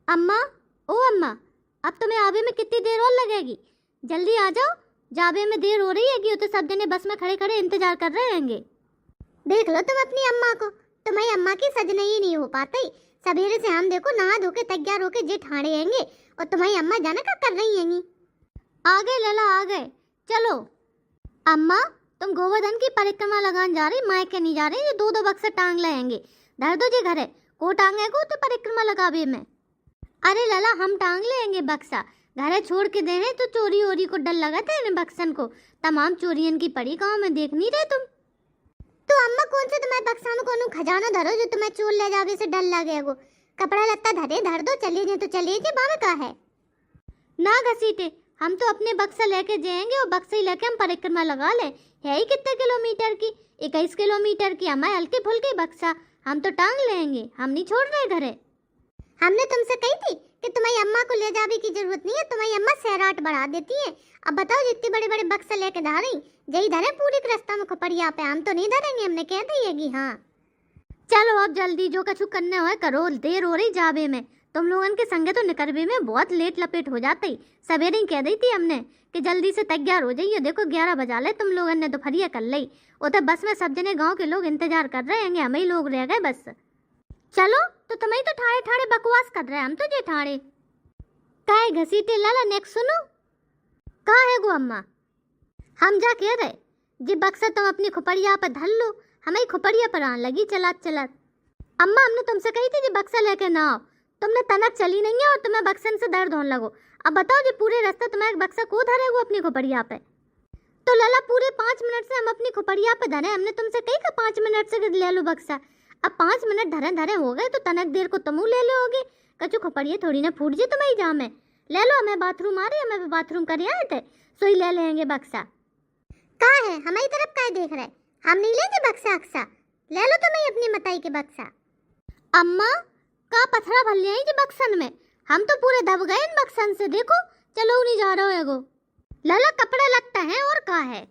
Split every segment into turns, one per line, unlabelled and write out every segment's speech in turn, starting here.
अम्मा, ओ अम्मा, अब तुम्हें आवे में कितनी देर और लगेगी? जल्दी आ जाओ, जावे में देर हो रही है तो सब जने बस में खड़े खड़े इंतजार कर रहे हैंगे।
देख लो तुम अपनी अम्मा को, तुम्हारी अम्मा की सजना ही नहीं हो पाती। सवेरे से हम देखो नहा धो के तैयार होके जे ठाणे हैंगे और तुम्हारी अम्मा जाने का कर रही हैंगी।
आ गए लला, आ गए। चलो अम्मा, तुम गोवर्धन की परिक्रमा लगाने जा रही, मायके नहीं जा रही। ये दो दो बक्से टांग लाएंगे। धर दो जी घरे को टांगे को तो परिक्रमा लगावे में। अरे लला, हम टांग लेंगे बक्सा। घरे छोड़ के दे हैं तो चोरी ओरी को डर लगा था इन बक्सन को। तमाम चोरियन की पड़ी गाँव में, देख नहीं रहे तुम?
तो अम्मा कौन से तुम्हारे बक्सा में कोनो खजाना धरो जो तुम्हें चोर ले जावे से डर लगे गो। कपड़ा लत्ता धरे धर दो, चलिए जे तो चलिए जे, बाबा का है
ना घसीटे। हम तो अपने बक्सा लेके जाएंगे और बक्सा ही लेके हम परिक्रमा लगा ले। है ही कितने किलोमीटर की? 21 किलोमीटर की। हमारे हल्के फुल्के बक्सा, हम तो टांग लेंगे। हम नहीं छोड़ रहे घरे।
हमने तुमसे कही थी कि तुम्हारी अम्मा को ले जाने की जरूरत नहीं है, तुम्हारी अम्मा सैराट बढ़ा देती है। अब बताओ, जितने बड़े बड़े बक्सा लेके जा रही, जही धरे पूरी रास्ता में खोपड़िया पे। हम तो नहीं धरेंगे, हमने कह दी है कि हाँ।
चलो अब जल्दी जो कछु करने हो करो, देर हो रही जावे में। तुम लोगन के संगे तो निकलवे में बहुत लेट लपेट हो जाती। सवेरे ही कह दी थी हमने कि जल्दी से तैयार हो जाइए। देखो 11 बजा ले तुम लोगन ने, तो फरिया कर ली। उधर बस में सब जने गांव के लोग इंतजार कर रहे हैं, हम ही लोग रह गए बस। चलो तो तुम्हें तो ठाड़े ठाड़े बकवास कर रहे हैं, हम तो जे ठाड़े काहे घसीटे। लाला नेक्स्ट सुनो, कहाँ है गो अम्मा? हम जा कह रहे जी बक्सा तुम अपनी खुपड़िया पर धर लो। हमें खुपड़िया पर आने लगी चलात चलात। अम्मा, हमने तुमसे कही थी जी बक्सा लेके ना आओ। तुमने तनक चली नहीं है और तुम्हें बक्सन से दर्द होने लगो। अब बताओ जी पूरे रास्ते तुम्हारे बक्सा को धरेगो अपनी खुपड़िया पे? तो लाला पूरे 5 मिनट से हम अपनी खुपड़िया पे धरे। हमने तुमसे कही का 5 मिनट से ले लो बक्सा। अब 5 मिनट धरे धरे हो गए तो तनक देर को तुम ले लोगे। कचू खुपड़िया थोड़ी ना फूट जी तुम्हारी जाम है। ले लो, हमें बाथरूम आ रही है, हमें बाथरूम कर आए थे, सोई ले लेंगे बक्सा।
कहाँ है? हमारी तरफ काय देख रहे? हम नहीं लेंगे बक्सा अक्सा। ले लो तुम्हें अपनी मताई के बक्सा।
अम्मा, का पथरा भर लिया जी बक्सन में? हम तो पूरे दब गए इन बक्सन से। देखो चलो नहीं जा रहा है गो। लाला कपड़ा लगता है और का है?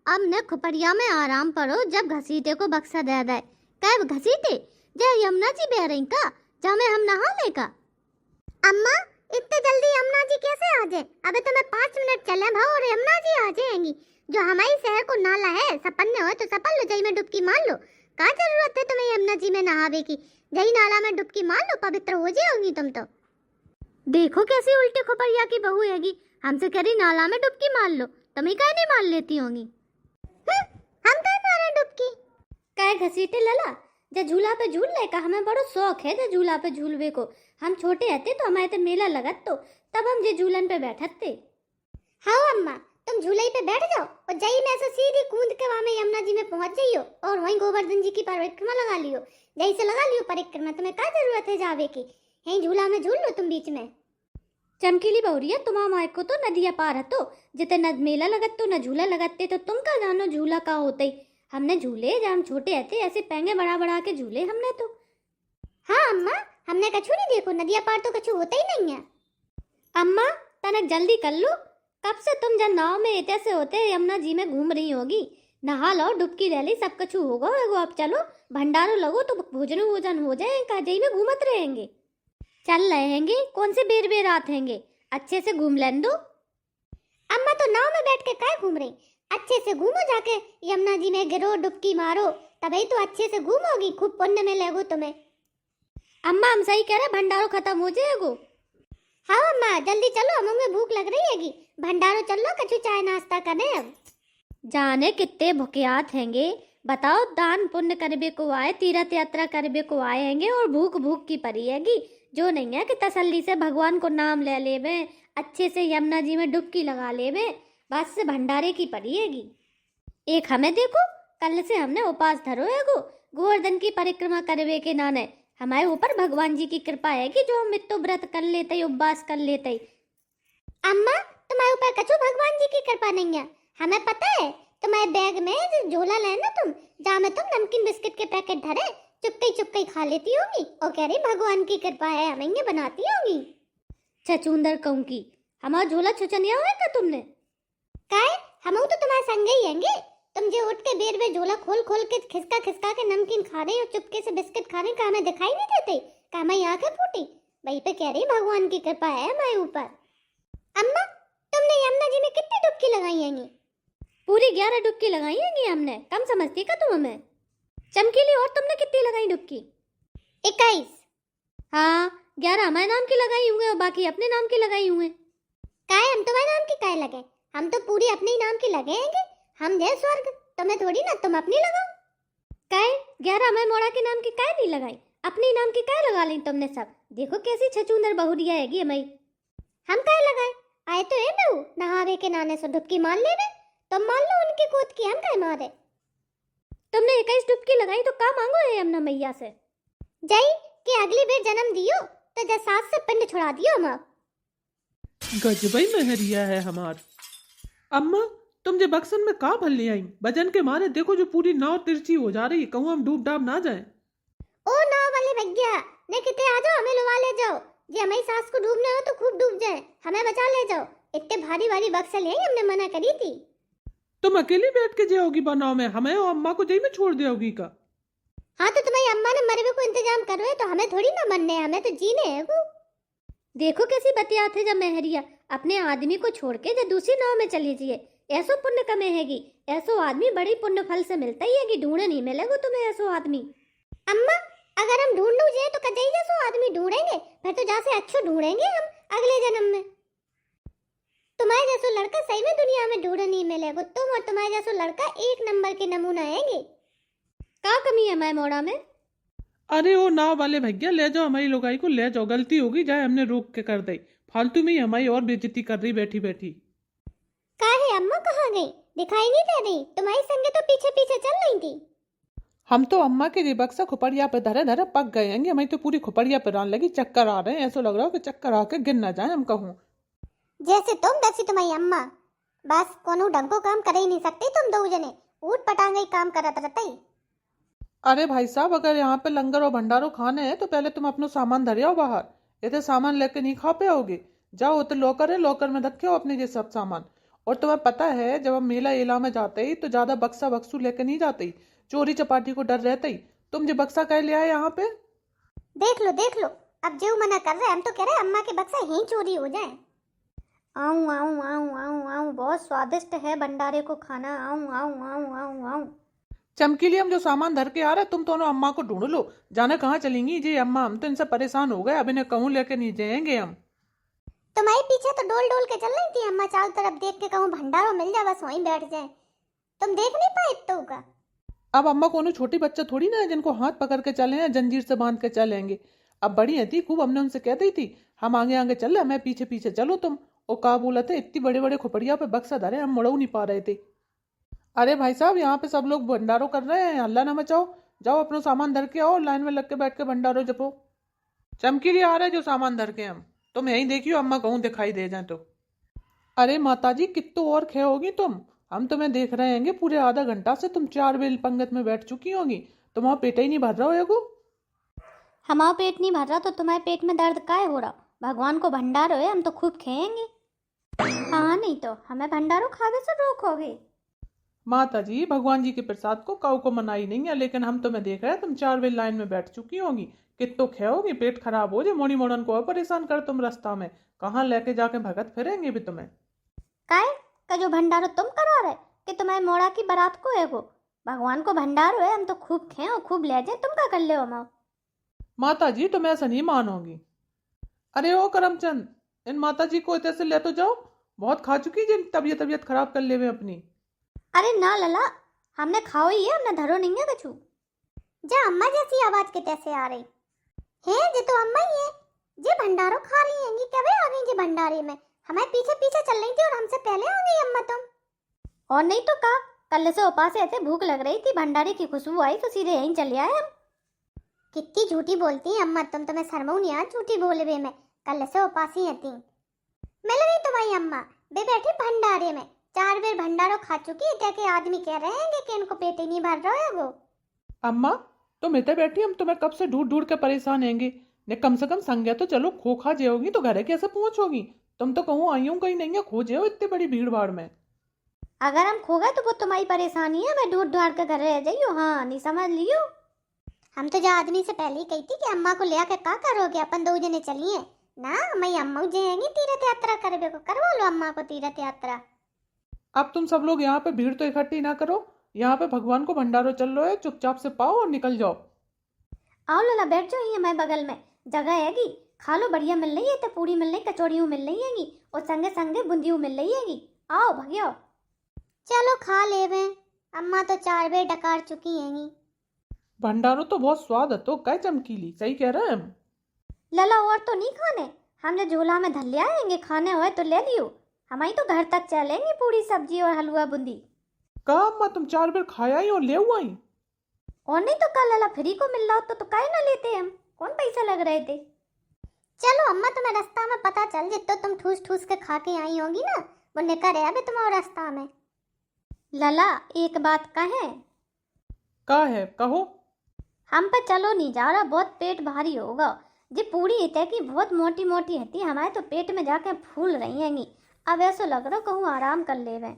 अब ने खुपड़िया में आराम पड़ो, जब घसीटे को बक्सा दे दे। कब घसीटे? जय यमुना जी बह रही का, जा में हम नहा ले का।
अम्मा, इतने जल्दी यमुना जी कैसे आ जाए? अबे तुम्हें 5 मिनट चले भाव और यमुना जी आ जाएंगी। जो हमारी शहर को नाला है, सपन्ने हो तो सपन लो, जई में डुबकी मार लो। क्या जरूरत है तुम्हें यमुना जी में नहावे की? जई नाला में डुबकी मार लो, पवित्र हो जाओगी तुम तो।
देखो कैसी उल्टी खुपड़िया की बहू हैगी। हमसे कह रही नाला में डुबकी मार लो, तुम्हें क्या नहीं मार लेती होंगी?
हम तो मारे डुबकी
काय घसीटे लला। जे झूला पे झूल ले का, हमें बड़ो शौक है जे झूला पे झूलवे को। हम छोटे रहते तो हमारे तो मेला लगत तो तब हम जे झूलन पे बैठते।
हाँ अम्मा, तुम झूले पे बैठ जाओ और जई में ऐसे सीधी कूद के वहां में यमुना जी में पहुंच जाइयो और वहीं गोवर्धन जी की परिक्रमा लगा लियो। जई से लगा लियो परिक्रमा, तुम्हें क्या जरूरत है जावे की? यहीं झूला में झूल लो तुम बीच में।
चमकीली बहुरिया, तुम्हारा माय को तो नदिया पार हतो, जिते न मेला लगत तो न झूला लगते, तो तुम का जानो झूला का होते। हमने झूले जब हम छोटे रहते ऐसे पेंगे बढ़ा बढ़ा के झूले हमने तो।
हाँ अम्मा, हमने कछु नहीं देखो, नदिया पार तो कछु होता ही नहीं है।
अम्मा तनक जल्दी कर लो, कब से तुम जब नाव में इतने से होते यमुना जी में घूम रही होगी। नहा लो, डुबकी ले ली, सब कछु होगा। अब चलो भंडारो लगो तो भोजन वोजन हो जाए, काजई में घूमत रहेंगे। चल रहेंगे, कौन से बेर बेर आते हैंगे, अच्छे से घूम लें दो।
अम्मा तो नाव में बैठ के काय घूम रही? अच्छे से घूमो, जाके यमुना जी में गिरो, डुबकी मारो, तभी तो अच्छे से घूमोगी, खूब पुण्य में लगो तुम्हें।
अम्मा हम सही कह रहे, भंडारो खत्म हो जाएगो।
हाँ अम्मा, जल्दी चलो, हमें भूख लग रही हैगी। भंडारो चलो, कछु चाय नाश्ता करें। अब
जाने कितने भुकियात हैंगे। बताओ, दान पुण्य करबे को आए, तीर्थ यात्रा करबे को आए हैंगे और भूख भूख की परी हैगी। जो नहीं है कि तसल्ली से भगवान को नाम ले लेवे, अच्छे से यमुना जी में डुबकी लगा लेवे, बस से भंडारे की पड़ी हैगी। एक हमें देखो, कल से हमने उपास धरो है गोवर्धन की परिक्रमा करवे के नाने। हमारे ऊपर भगवान जी की कृपा है कि जो हम मित्तो व्रत कर लेते, उपवास कर लेते।
अम्मा, तुम्हारे ऊपर कछु भगवान जी की कृपा नहीं है। हमें पता है, तुम्हारे बैग में जो झोला लेना तुम, जहाँ में तुम नमकीन बिस्किट के पैकेट धरे चुपके चुपके खा लेती होगी और कह रही भगवान की कृपा है, हमें ये बनाती होगी।
छचूंदर कहूँ की हमारा झोला छुचनिया हुआ का तुमने?
काय, हम तो तुम्हारे संग ही हैंगे। तुम जो उठ के बेर में झोला खोल खोल के खिसका खिसका के नमकीन खा रही हो, चुपके से बिस्किट खा रही, का हमें दिखाई नहीं देते? का हमारी आंखें फूटी? वही पे कह रही भगवान की कृपा है हमारे ऊपर। अम्मा तुमने यमुना जी में कितनी डुबकी लगाई हैंगी?
पूरी 11 डुबकी लगाई हैंगी हमने, कम समझती का तुम हमें? चमकीली, और तुमने कितनी लगाई डुबकी?
21।
हाँ, 11 हमारे नाम की लगाई हुए और बाकी अपने नाम की लगाई हुए।
काहे हम तुम्हारे नाम की काहे लगे? हम तो पूरी अपने ही नाम की लगे हैंगे। हम दे स्वर्ग, तुम्हें थोड़ी ना, तुम अपनी लगाओ।
काहे 11 हमारे मोड़ा के नाम की काहे नहीं लगाई? अपने ही नाम की काहे लगा ली तुमने सब? देखो कैसी छचूंदर बहुरिया हैगी हमारी।
हम काहे लगाए? आए तो है बहू नहावे के नाने से डुबकी मार लेने। तुम मान लो उनकी कूद की, हम काहे मारे?
तुमने 21 डुबकी लगाई तो का मांगो है यमुना मैया से?
जय कि अगली बार जन्म दियो तो जसास से पिंड छुड़ा दियो हम।
गजबई महरिया है हमार। अम्मा तुम जे बक्सन में का भल ले आई? वजन के मारे देखो जो पूरी नाव तिरछी हो जा रही है, कहूँ हम डूब डाब ना जाए।
ओ नाव वाले भैया ने किते आ जाओ, हमें लुवा ले जाओ। जे हमारी सास को डूबना हो तो खूब डूब जाए, हमें बचा ले जाओ। इतने भारी भारी बक्से ले हमने मना करी थी।
तुम अकेली बैठ के जाओगी बनाओ में, हमें और अम्मा को जई में छोड़ दोगी का?
हाँ तो तुम्हारी अम्मा ने मरवे को इंतजाम करो है तो हमें थोड़ी ना मरने है, हमें तो जीने है वो।
देखो कैसी बतियात है जब महरिया अपने आदमी को छोड़ के जब दूसरी नाव में चली जाइए। ऐसो पुण्य कमे हैगी, ऐसो आदमी बड़ी पुण्य फल से मिलता ही है कि ढूंढे नहीं मिलेगा तुम्हें ऐसो आदमी।
अम्मा अगर हम ढूंढ जाए तो कजई जैसो आदमी ढूंढेंगे, फिर तो जहाँ से अच्छो ढूंढेंगे हम अगले जन्म में। तुम्हारे जैसो लड़का सही में दुनिया में ढूंढ नहीं मिलेगा। तुम और तुम्हारे जैसो लड़का एक नंबर के नमूना हैंगे।
का कमी है मैं मोड़ा में?
अरे ओ नाव वाले भैया ले जाओ हमारी लोगाई को, ले जाओ। गलती होगी जाए हमने रोक के कर दी, फालतू में ही हमारी और बेइज्जती कर रही बैठी बैठी।
काहे अम्मा कहाँ गई? दिखाई नहीं दे रही। तुम्हारी संगे तो पीछे पीछे चल रही थी।
हम तो अम्मा के ये बक्सा खुपड़िया पे धरे धरे पक गए हैं। हमें तो पूरी खुपड़िया पे आने लगी, चक्कर आ रहे हैं। ऐसा लग रहा हो कि चक्कर आके गिर ना जाए हम कहूँ।
जैसे तुम वैसी तुम्हारी अम्मा, बस कोनो ढंग को काम कर ही नहीं सकती। तुम दो जने ऊट पटांग ही काम करत रहते ही।
अरे भाई साहब अगर यहाँ पे लंगर और भंडारो खाने हैं तो पहले तुम अपना सामान धरे आओ बाहर। ये तो सामान लेके नहीं खा पाओगे। जाओ वो तो लॉकर है, लॉकर में रखे हो अपने ये सब सामान। और तुम्हें पता है जब हम मेला एला में जाते ही तो ज्यादा बक्सा बक्सू लेके नहीं जाते ही, चोरी चपाटी को डर रहता ही। तुम जो बक्सा कह ले आए यहाँ पे?
देख लो अब जो मना कर रहे हैं, हम तो कह रहे हैं अम्मा के बक्सा यहीं चोरी हो जाए। आऊं आऊं आऊं आऊं आऊं, बहुत स्वादिष्ट है भंडारे को खाना। आऊं आऊं आऊं आऊं आऊं।
चमकीली हम जो सामान धर के आ रहे तुम दोनों अम्मा को ढूंढ लो। जाने कहाँ चलेंगी जी अम्मा? हम तो इनसे परेशान हो गए, अब इन्हें कहूँ लेके नहीं जाएंगे हम।
तुम्हारे पीछे तो डोल डोल के चल रही थी अम्मा, चारों तरफ देख के कहूँ भंडारो मिल जाए बस वहीं बैठ जाए। तुम देख नहीं पाए तो का?
अब अम्मा कोनो छोटी बच्चा थोड़ी ना है जिनको हाथ पकड़ के चले हैं, जंजीर से बांध के चलेंगे। अब बड़ी है थी खूब, हमने उनसे कह दी थी हम आगे आगे चल रहे, हमें पीछे पीछे चलो तुम। और का बोला थे इतनी बड़े बड़े खोपड़िया पे बक्सा धरे, हम मुड़ो नहीं पा रहे थे। अरे भाई साहब यहाँ पे सब लोग भंडारो कर रहे हैं, हल्ला ना मचाओ। जाओ अपना सामान धर के आओ, लाइन में लग के बैठ के भंडारो जपो। चमकीली आ रहे जो सामान धर के हम, तुम यहीं देखियो अम्मा कहूँ दिखाई दे जाए तो। अरे माताजी कित्तो और खे होगी तुम, हम तुम्हें देख रहे हैं पूरे आधा घंटा से। तुम 4 बेल पंगत में बैठ चुकी होगी, तुम्हारा पेट ही नहीं भर रहा होगा।
हमारा पेट नहीं भर रहा तो तुम्हारे पेट में दर्द काहे हो रहा? भगवान को भंडारो है, हम तो खूब खाएंगे। हाँ नहीं तो हमें भंडारो खावे से रोकोगे?
माताजी भगवान जी के प्रसाद को काऊ को मनाई नहीं है, लेकिन हम तुम्हें देख रहे हैं तुम 4 बेल लाइन में बैठ चुकी होगी। कित्तो खे होगी, पेट खराब हो जाए। मोड़ी मोड़न को और परेशान कर तुम रास्ता में, कहाँ लेके जाके भगत फिरेंगे भी तुम्हें।
काहे का जो भंडारो तुम करा रहे कि तुम्हारे मोड़ा की बारात को है वो? भगवान को भंडारो है, हम तो खूब खाए और खूब ले जाए। तुम क्या कर ले हो माँ?
माताजी तुम ऐसा नहीं मानोगी। अरे ओ करमचंद इन माताजी को इतने से ले तो जाओ, बहुत खा चुकी जिन तबीयत खराब कर ले में अपनी।
अरे ना लला, हमने खाओ ही है, हमने धरो नहीं है कछु।
जा अम्मा जैसी आवाज के कैसे आ रही है? जे तो अम्मा ही है, जे भंडारो खा रही हैं। क्या वे आ गई जी भंडारे में? हमें पीछे पीछे चल रही थी और हमसे पहले आ गई अम्मा तुम।
और नहीं तो का, कल से उपास ऐसे भूख लग रही थी, भंडारे की खुशबू आई तो सीधे यहीं चले आए हम।
कितनी झूठी बोलती है अम्मा तुम, तुम्हें शर्म नहीं आ झूठी बोले वे में? कल से उपास ही थी। मिल गई तुम्हारी अम्मा, वे बैठी भंडारे में। 4 बेर भंडारो खा चुकी है के आदमी कह रहे हैं कि इनको पेट ही नहीं भर रहा है वो।
अम्मा तुम इतने बैठी, हम तुम्हें कब से ढूंढ ढूंढ के परेशान हैंगे। ने कम से कम संज्ञा तो चलो, खोखा जे होगी तो घरे कैसे पहुंचोगी? तुम तो कहूँ आई हूँ कहीं नहीं है, खोजे हो इतनी बड़ी भीड़ भाड़ में।
अगर हम खो गए तो वो तुम्हारी परेशानी है, मैं ढूंढ ढांड के घर रह जाइयो। हाँ नहीं समझ लियो।
हम तो जो आदमी से पहले ही कही थी कि अम्मा को ले आके का करोगे, अपन दो जने चलिए ना। मैं अम्मा जाएंगी तीर्थ यात्रा करवे को, करवा लो अम्मा को तीर्थ यात्रा।
अब तुम सब लोग यहाँ पे भीड़ तो इकट्ठी ना करो, यहाँ पे भगवान को भंडारो चल रहा है, चुपचाप से पाओ और निकल जाओ।
आओ लला बैठ जाओ, ये मैं बगल में जगह हैगी, खा लो, बढ़िया मिल रही है, तो पूड़ी मिल रही, कचौड़ियों मिल रही हैगी और संगे संगे बूंदियों मिल रही हैगी। आओ भगियो।
चलो खा लेवे, अम्मा तो 4 बेर डकार चुकी हैंगी।
भंडारो तो बहुत स्वाद है, तो क्या चमकीली, सही कह रहे हैं हम।
लला और तो नहीं खाने, हमने झोला में धर लिया आएंगे, खाने होए तो ले लियो, हमारी तो घर तक चलेंगी पूरी सब्जी और हलवा बूंदी।
कहा अम्मा तुम 4 बार खाया ही और ले आई।
और नहीं तो कल लला फ्री को मिल रहा हो तो काहे ना लेते हम, कौन पैसा लग रहे थे।
चलो अम्मा, तुम्हें रास्ता में पता चल जितो तुम ठूस ठूस के खा के आई होगी ना, वो निकर है अभी तुम्हारे रास्ता में।
लला एक बात कहें,
का है कहो।
हम पे चलो नहीं जा रहा, बहुत पेट भारी होगा। जी पूरी हिते की बहुत मोटी मोटी हती, हमारे तो पेट में जाके फूल रही हैंगी। अब ऐसा लग रहा कहूँ आराम कर ले वे।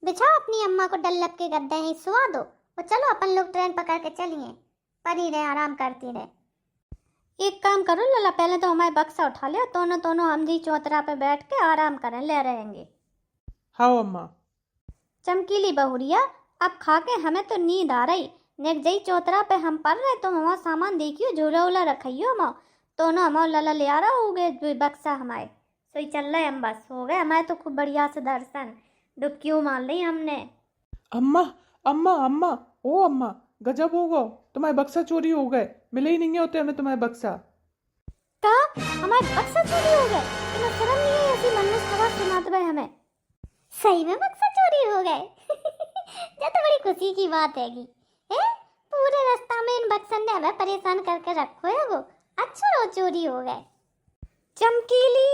बिछाओ अपनी अम्मा को डल्लब के गद्दे ही सुआ दो, और चलो अपन लोग ट्रेन पकड़ के चलिए, परी रहे आराम करती रहे।
एक काम करो लला, पहले तो हमारे बक्सा उठा ले, दोनों हम जी चौतरा पे बैठ के आराम करें ले रहेंगे।
हाँ अम्मा।
चमकीली बहुरिया, अब खा के हमें तो नींद आ रही, नेक जई चौतरा पे हम पढ़ रहे, तुम वहाँ सामान देखियो, झूला उला रखियो हम, दोनों हम लला ले आ रहा हो गए बक्सा हमारे, सोई चल रहे हम, बस हो गए हमारे तो खूब बढ़िया से दर्शन, डुबकियों मार ली हमने।
अम्मा अम्मा अम्मा, ओ अम्मा, गजब हो गो, तुम्हारे बक्सा चोरी हो गए, मिले ही नहीं होते हमें तुम्हारे बक्सा।
का हमारे बक्सा चोरी हो गए? तुम्हें शर्म नहीं है ऐसी मन में खबर सुनाते हुए हमें?
सही में बक्सा चोरी हो गए ये तो बड़ी खुशी की बात हैगी। पूरे रास्ता में इन बक्सन ने हमें परेशान करके रखो है, वो अच्छा रो चोरी हो गए।
चमकीली